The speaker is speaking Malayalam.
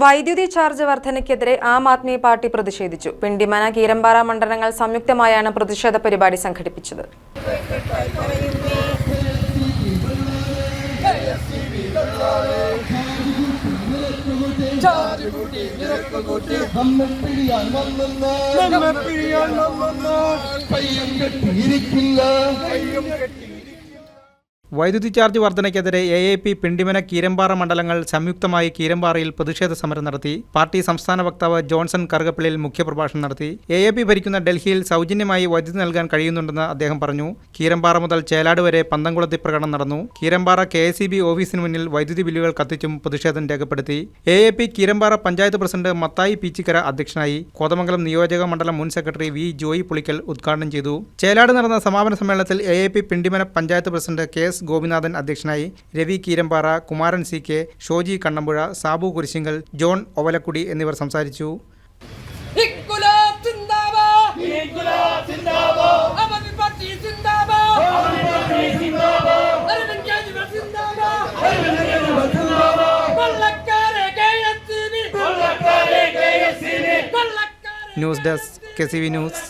വൈദ്യുതി ചാർജ് വർധനയ്ക്കെതിരെ ആം ആദ്മി പാർട്ടി പ്രതിഷേധിച്ചു. പിണ്ടിമന, കീരമ്പാറ മണ്ഡലങ്ങൾ സംയുക്തമായാണ് പ്രതിഷേധ പരിപാടി സംഘടിപ്പിച്ചത്. വൈദ്യുതി ചാർജ് വർധനയ്ക്കെതിരെ AAP പിണ്ടിമന, കീരമ്പാറ മണ്ഡലങ്ങൾ സംയുക്തമായി കീരമ്പാറയിൽ പ്രതിഷേധ സമരം നടത്തി. പാർട്ടി സംസ്ഥാന വക്താവ് ജോൺസൺ കറുകപ്പള്ളിയിൽ മുഖ്യപ്രഭാഷണം നടത്തി. AAP ഭരിക്കുന്ന ഡൽഹിയിൽ സൗജന്യമായി വൈദ്യുതി നൽകാൻ കഴിയുന്നുണ്ടെന്ന് അദ്ദേഹം പറഞ്ഞു. കീരമ്പാറ മുതൽ ചേലാട് വരെ പന്തംകുളത്തി പ്രകടനം നടന്നു. കീരമ്പാറ KSEB ഓഫീസിന് മുന്നിൽ വൈദ്യുതി ബില്ലുകൾ കത്തിച്ചും പ്രതിഷേധം രേഖപ്പെടുത്തി. AAP കീരമ്പാറ പഞ്ചായത്ത് പ്രസിഡന്റ് മത്തായി പീച്ചിക്കര അധ്യക്ഷനായി. കോതമംഗലം നിയോജക മണ്ഡലം മുൻ സെക്രട്ടറി V. ജോയി പുളിക്കൽ ഉദ്ഘാടനം ചെയ്തു. ചേലാട് നടന്ന സമാപന സമ്മേളനത്തിൽ AAP Pindimana panchayat president KS Gopinathan അധ്യക്ഷനായി. രവി കീരമ്പാറ, കുമാരൻ CK, ഷോജി കണ്ണമ്പുഴ, സാബു കുരിശിങ്കൽ, ജോൺ ഒവലക്കുടി എന്നിവർ സംസാരിച്ചു. News desk KCV news.